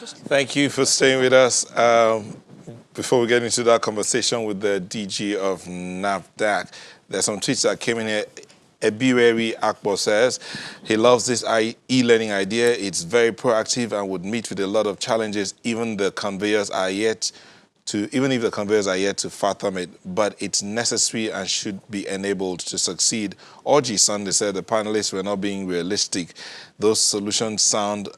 Thank you for staying with us. Before we get into that conversation with the DG of NAFDAC, there's some tweets that came in here. Ebiweri Akbo says he loves this e-learning idea. It's very proactive and would meet with a lot of challenges. Even if the conveyors are yet to fathom it, but it's necessary and should be enabled to succeed. Orji Sunday said the panelists were not being realistic. Those solutions sound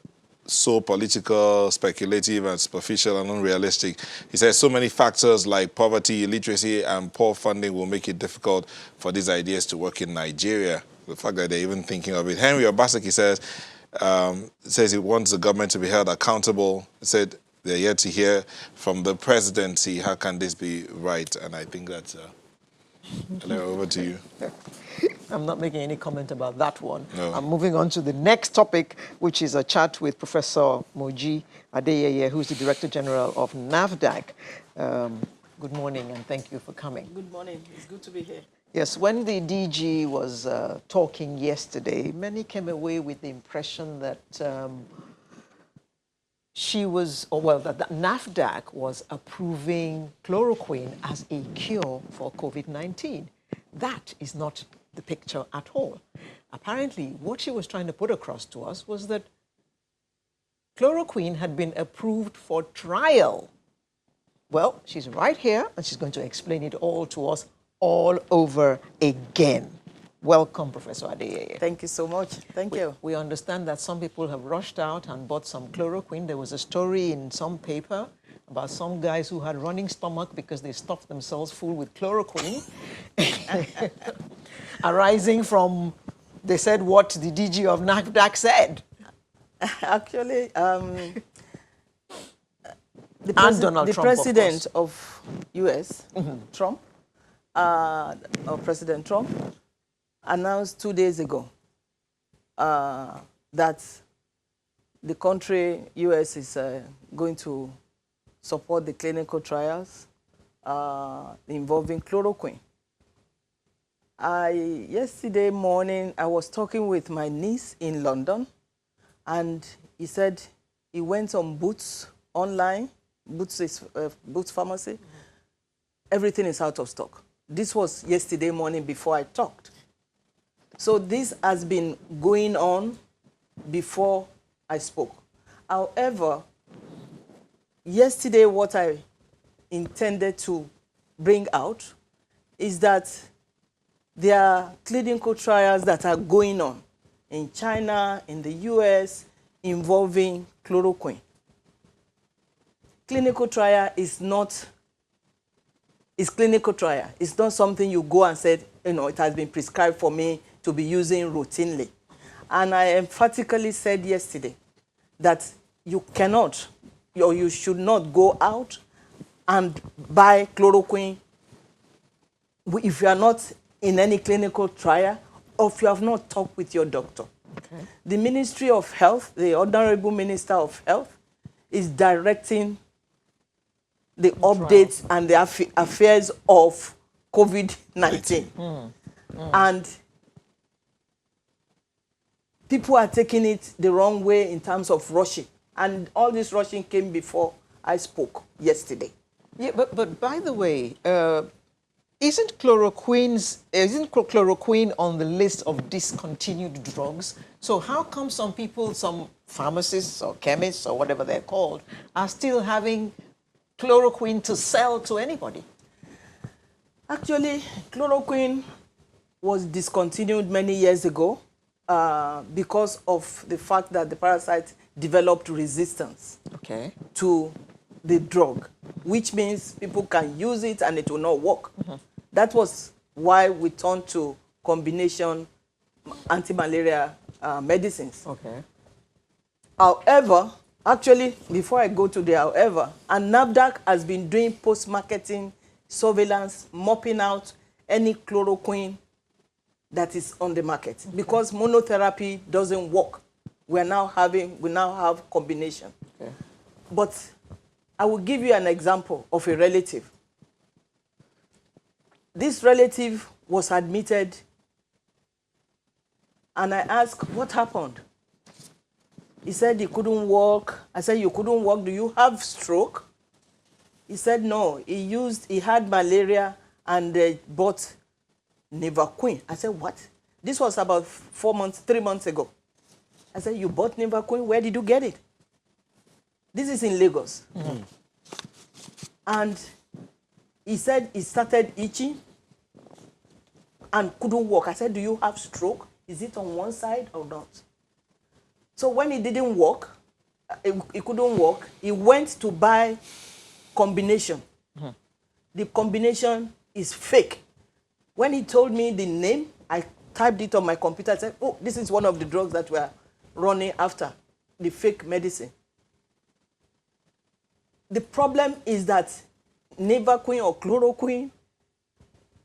so political, speculative, and superficial and unrealistic. He says so many factors like poverty, illiteracy, and poor funding will make it difficult for these ideas to work in Nigeria. The fact that they're even thinking of it. Henry Obaseki says he wants the government to be held accountable. He said they're yet to hear from the presidency. How can this be right? And I think that's over to you. I'm not making any comment about that one. No. I'm moving on to the next topic, which is a chat with Professor Moji Adeyeye, who's the Director General of NAFDAC. Good morning, and thank you for coming. Good morning. It's good to be here. Yes, when the DG was talking yesterday, many came away with the impression that that NAFDAC was approving chloroquine as a cure for COVID-19. That is not the picture at all. Apparently, what she was trying to put across to us was that chloroquine had been approved for trial. Well, she's right here, and she's going to explain it all to us all over again. Welcome, Professor Adeyeye. Thank you so much. Thank you. We understand that some people have rushed out and bought some chloroquine. There was a story in some paper about some guys who had running stomach because they stuffed themselves full with chloroquine, arising from, they said, what the DG of NAFDAC said. Actually, the president of U.S., Trump, or President Trump, announced 2 days ago that the country, U.S., is going to support the clinical trials involving chloroquine. Yesterday morning, I was talking with my niece in London, and he said he went on Boots online. Boots is Boots Pharmacy. Everything is out of stock. This was yesterday morning before I talked. So this has been going on before I spoke. However, yesterday what I intended to bring out is that there are clinical trials that are going on in China, in the US, involving chloroquine. Clinical trial is clinical trial. It's not something you go and say, it has been prescribed for me to be using routinely. And I emphatically said yesterday that you cannot, or you should not go out and buy chloroquine if you are not in any clinical trial or if you have not talked with your doctor. Okay. The Ministry of Health, the Honorable Minister of Health, is directing the updates and the affairs of COVID-19. And people are taking it the wrong way in terms of rushing. And all this rushing came before I spoke yesterday. Yeah, but by the way, isn't chloroquine on the list of discontinued drugs? So how come some people, some pharmacists or chemists or whatever they're called, are still having chloroquine to sell to anybody? Actually, chloroquine was discontinued many years ago because of the fact that the parasite developed resistance to the drug, which means people can use it and it will not work. That was why we turned to combination anti-malaria medicines. However, actually, before I go to the however, and NAFDAC has been doing post-marketing surveillance, mopping out any chloroquine that is on the market. Because monotherapy doesn't work. We now have combination. But I will give you an example of a relative. This relative was admitted, and I asked, what happened? He said he couldn't walk. I said, you couldn't walk. Do you have stroke? He said, no. He had malaria and bought Nevaquin. I said, what? This was about 3 months ago. I said, you bought Nevaquin? Where did you get it? This is in Lagos. Mm-hmm. And he said he started itching and couldn't walk. I said, do you have stroke? Is it on one side or not? So when he didn't walk, he couldn't walk, he went to buy combination. Mm-hmm. The combination is fake. When he told me the name, I typed it on my computer. I said, oh, this is one of the drugs that we're running after, the fake medicine. The problem is that Nevaquin or Chloroquine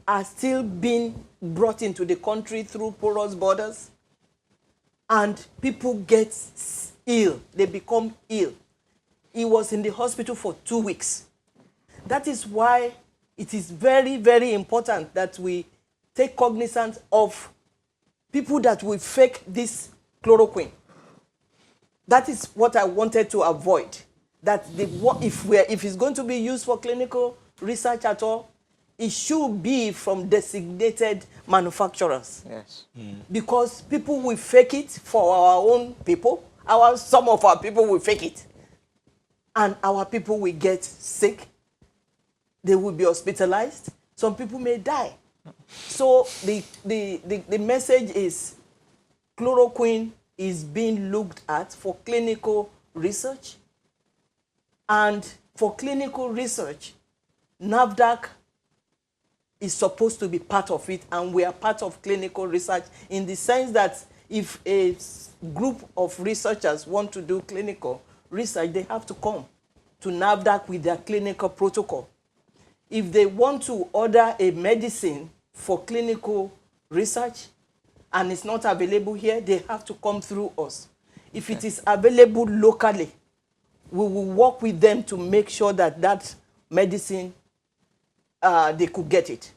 are still being brought into the country through porous borders, and people get ill. They become ill. He was in the hospital for 2 weeks. That is why it is very, very important that we take cognizance of people that will fake this chloroquine. That is what I wanted to avoid. That if it's going to be used for clinical research at all, it should be from designated manufacturers. Yes. Mm. Because people will fake it for our own people. Some of our people will fake it. And our people will get sick. They will be hospitalized. Some people may die. So the message is chloroquine is being looked at for clinical research. And for clinical research, NAFDAC is supposed to be part of it, and we are part of clinical research in the sense that if a group of researchers want to do clinical research, they have to come to NAFDAC with their clinical protocol. If they want to order a medicine for clinical research and it's not available here, they have to come through us. If it is available locally, we will work with them to make sure that that medicine, they could get it.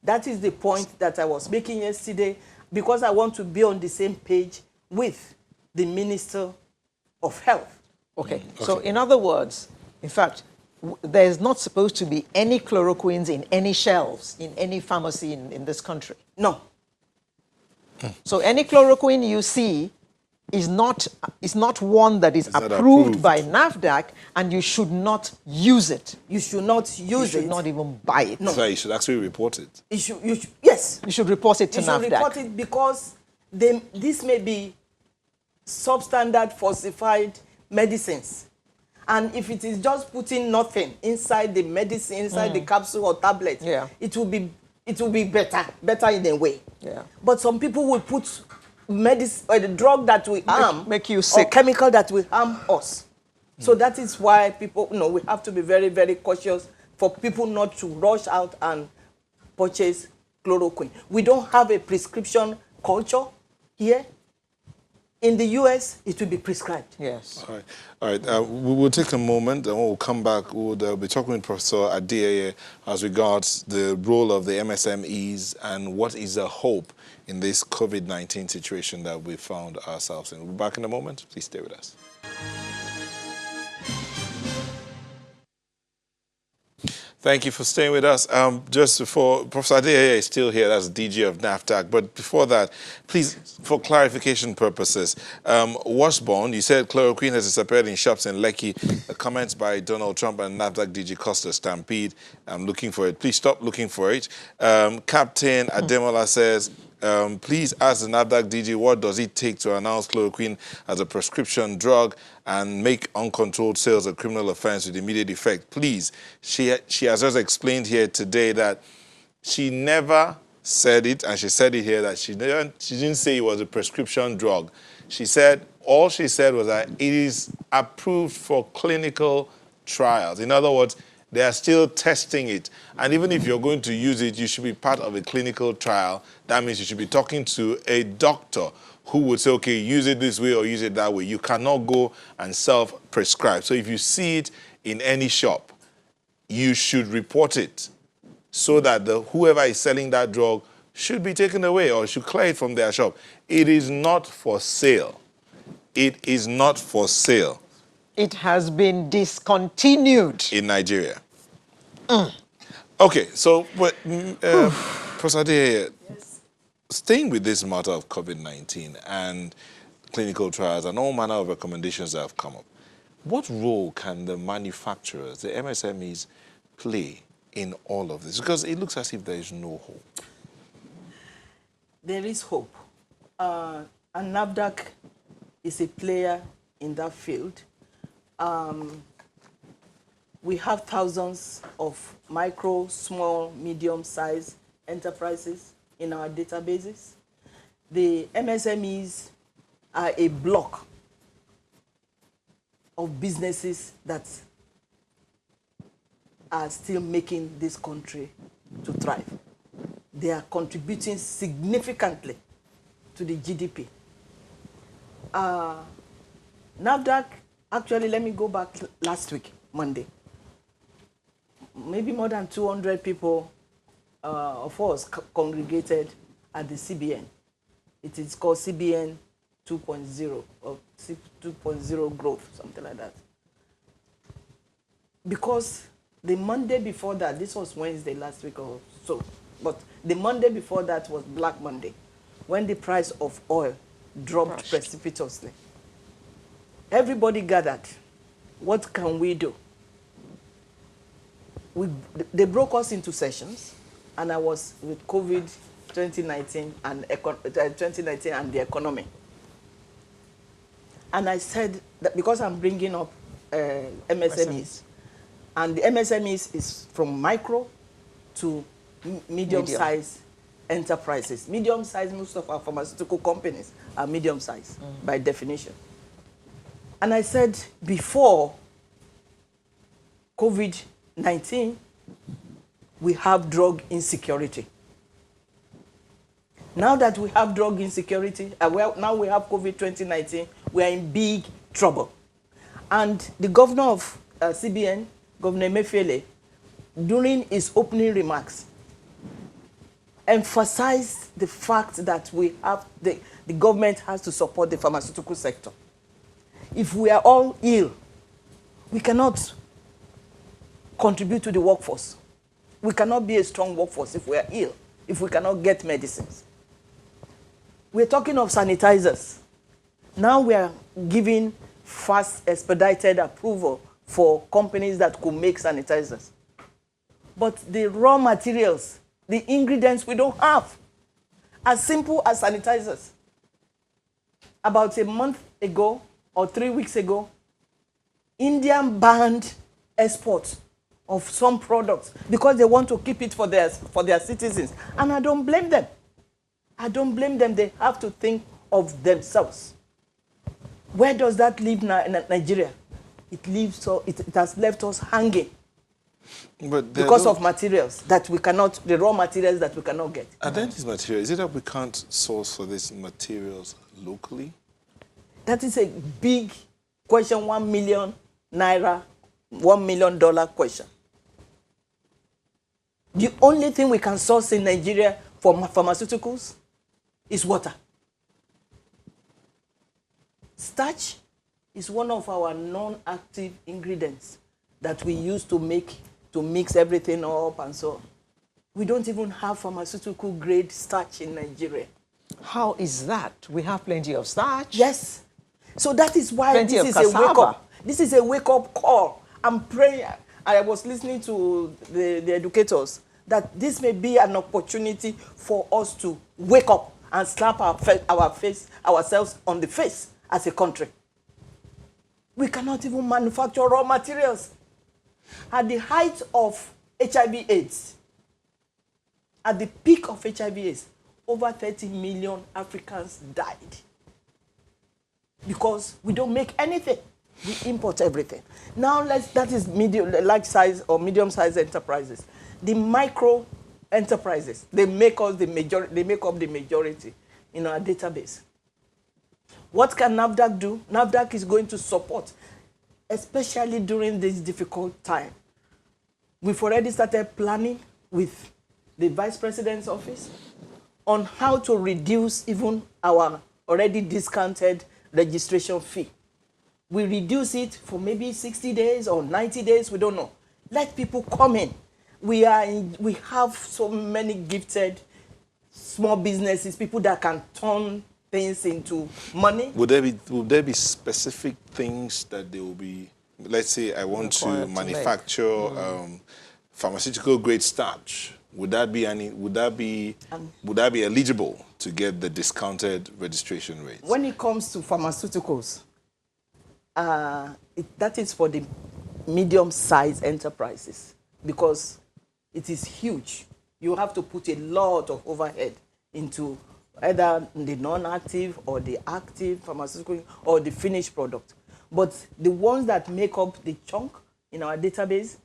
That is the point that I was making yesterday, because I want to be on the same page with the Minister of Health. Okay. So in other words, in fact, there's not supposed to be any chloroquines in any shelves, in any pharmacy in this country. No. So any chloroquine you see is not one that is approved by NAFDAC, and you should not use it. You should not use it. You should not even buy it. No. So you should actually report it. Yes. You should report it to NAFDAC. You should report it because this may be substandard falsified medicines. And if it is just putting nothing inside the medicine, inside the capsule or tablet, it will be better in a way. Yeah. But some people will put medicine or the drug that will harm, make you sick, or chemical that will harm us. So that is why people, we have to be very, very cautious for people not to rush out and purchase chloroquine. We don't have a prescription culture here. In the US, it will be prescribed. Yes. All right. We will take a moment, and when we'll come back, we'll be talking with Professor Adeyeye as regards the role of the MSMEs and what is the hope in this COVID-19 situation that we found ourselves in. We'll be back in a moment. Please stay with us. Thank you for staying with us. Just before, Professor Adeyeye is still here, that's DG of NAFDAC. But before that, please, for clarification purposes, Washburn, you said chloroquine has disappeared in shops in Lekki. Comments by Donald Trump and NAFDAC DG caused a stampede. I'm looking for it. Please stop looking for it. Captain Ademola says, please ask the NAFDAC DG what does it take to announce chloroquine as a prescription drug and make uncontrolled sales a criminal offense with immediate effect. Please, she has just explained here today that she never said it, and she said it here that she didn't say it was a prescription drug. All she said was that it is approved for clinical trials. In other words, they are still testing it. And even if you're going to use it, you should be part of a clinical trial. That means you should be talking to a doctor who would say, okay, use it this way or use it that way. You cannot go and self-prescribe. So if you see it in any shop, you should report it so that whoever is selling that drug should be taken away or should clear it from their shop. It is not for sale. it is not for sale It has been discontinued. in Nigeria. Okay, so Professor Adeyeye, staying with this matter of COVID-19 and clinical trials and all manner of recommendations that have come up, what role can the manufacturers, the MSMEs, play in all of this? Because it looks as if there is no hope. There is hope. And NAFDAC is a player in that field. We have thousands of micro, small, medium-sized enterprises in our databases. The MSMEs are a block of businesses that are still making this country to thrive. They are contributing significantly to the GDP. NAFDAC, actually, let me go back last week, Monday. Maybe more than 200 people of us congregated at the CBN. It is called CBN 2.0 or 2.0 growth, something like that. Because the Monday before that, this was Wednesday last week or so, but the Monday before that was Black Monday, when the price of oil dropped precipitously. Everybody gathered. What can we do? They broke us into sessions, and I was with COVID 2019 and the economy. And I said that because I'm bringing up MSMEs, and the MSMEs is from micro to medium-sized enterprises. Medium-sized, most of our pharmaceutical companies are medium-sized by definition. And I said, before COVID-19, we have drug insecurity. Now that we have drug insecurity, now we have COVID-2019, we are in big trouble. And the governor of CBN, Governor Emefiele, during his opening remarks, emphasized the fact that we have the government has to support the pharmaceutical sector. If we are all ill, we cannot contribute to the workforce. We cannot be a strong workforce if we are ill, if we cannot get medicines. We're talking of sanitizers. Now we are giving fast, expedited approval for companies that could make sanitizers. But the raw materials, the ingredients we don't have, as simple as sanitizers. About a month ago or 3 weeks ago, India banned exports of some products because they want to keep it for their citizens. And I don't blame them. I don't blame them. They have to think of themselves. Where does that leave Nigeria? It has left us hanging. But because of materials that we cannot, the raw materials that we cannot get. And then this material, is it that we can't source for these materials locally? That is a big question, 1 million naira, $1 million question. The only thing we can source in Nigeria for pharmaceuticals is water. Starch is one of our non-active ingredients that we use to mix everything up and so on. We don't even have pharmaceutical grade starch in Nigeria. How is that? We have plenty of starch. Yes. So that is why this is a wake-up. This is a wake-up call. I'm praying. I was listening to the educators that this may be an opportunity for us to wake up and slap ourselves on the face as a country. We cannot even manufacture raw materials. At the height of HIV/AIDS, at the peak of HIV/AIDS, over 30 million Africans died because we don't make anything. We import everything. Now that is large size or medium size enterprises. The micro enterprises, they make up the majority in our database. What can NAFDAC do? NAFDAC is going to support, especially during this difficult time. We've already started planning with the Vice President's office on how to reduce even our already discounted registration fee. We reduce it for maybe 60 days or 90 days, we don't know. Let people come in. We have so many gifted small businesses, people that can turn things into money. Would there be specific things that they will be, let's say I want to Required to manufacture pharmaceutical grade starch. Would that be eligible to get the discounted registration rates? When it comes to pharmaceuticals, that is for the medium-sized enterprises because it is huge. You have to put a lot of overhead into either the non-active or the active pharmaceutical or the finished product. But the ones that make up the chunk in our database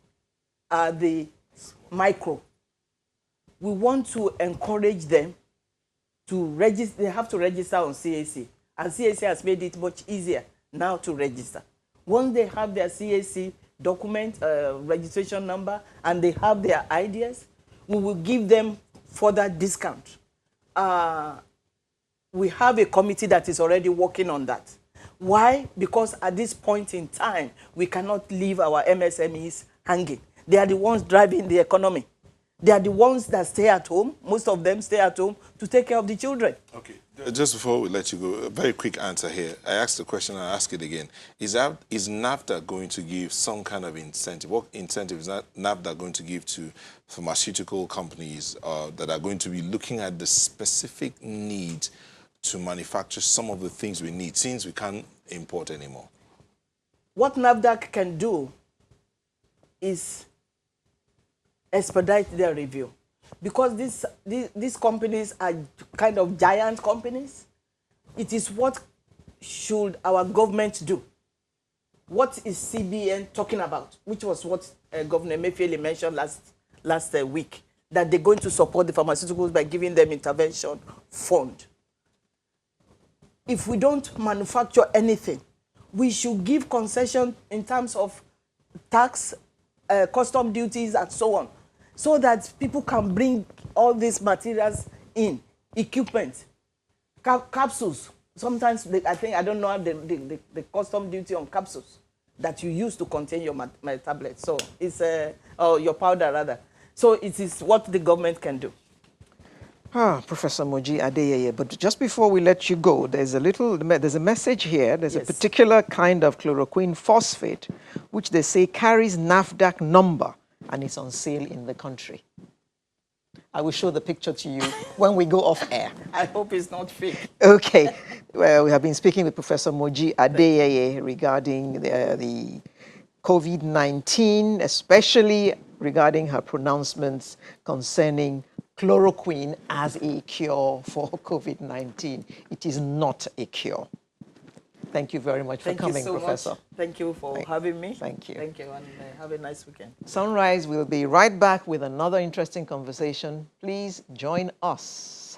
are the micro. We want to encourage them to register. They have to register on CAC. And CAC has made it much easier now to register. Once they have their CAC document, registration number, and they have their ideas, we will give them further discount. We have a committee that is already working on that. Why? Because at this point in time, we cannot leave our MSMEs hanging. They are the ones driving the economy. They are the ones that stay at home. Most of them stay at home to take care of the children. Okay. Just before we let you go, a very quick answer here. I asked the question and I'll ask it again. Is NAFDAC going to give some kind of incentive? What incentive is NAFDAC going to give to pharmaceutical companies that are going to be looking at the specific need to manufacture some of the things we need since we can't import anymore? What NAFDAC can do is expedite their review. Because these companies are kind of giant companies, it is what should our government do? What is CBN talking about? Which was what Governor Emefiele mentioned last week, that they're going to support the pharmaceuticals by giving them intervention fund. If we don't manufacture anything, we should give concession in terms of tax, custom duties, and so on, so that people can bring all these materials in, equipment, capsules. Sometimes, I don't know the custom duty on capsules that you use to contain your tablets. So it's, or your powder rather. So it is what the government can do. Professor Moji Adeyeye, but just before we let you go, there's a message here. There's Yes. a particular kind of chloroquine phosphate, which they say carries NAFDAC number, and it's on sale in the country. I will show the picture to you when we go off air. I hope it's not fake. Okay. Well, we have been speaking with Professor Moji Adeyeye regarding the COVID-19, especially regarding her pronouncements concerning chloroquine as a cure for COVID-19. It is not a cure. Thank you very much for coming, Professor. Much. Thank you for having me. Thank you. Thank you, and have a nice weekend. Sunrise will be right back with another interesting conversation. Please join us.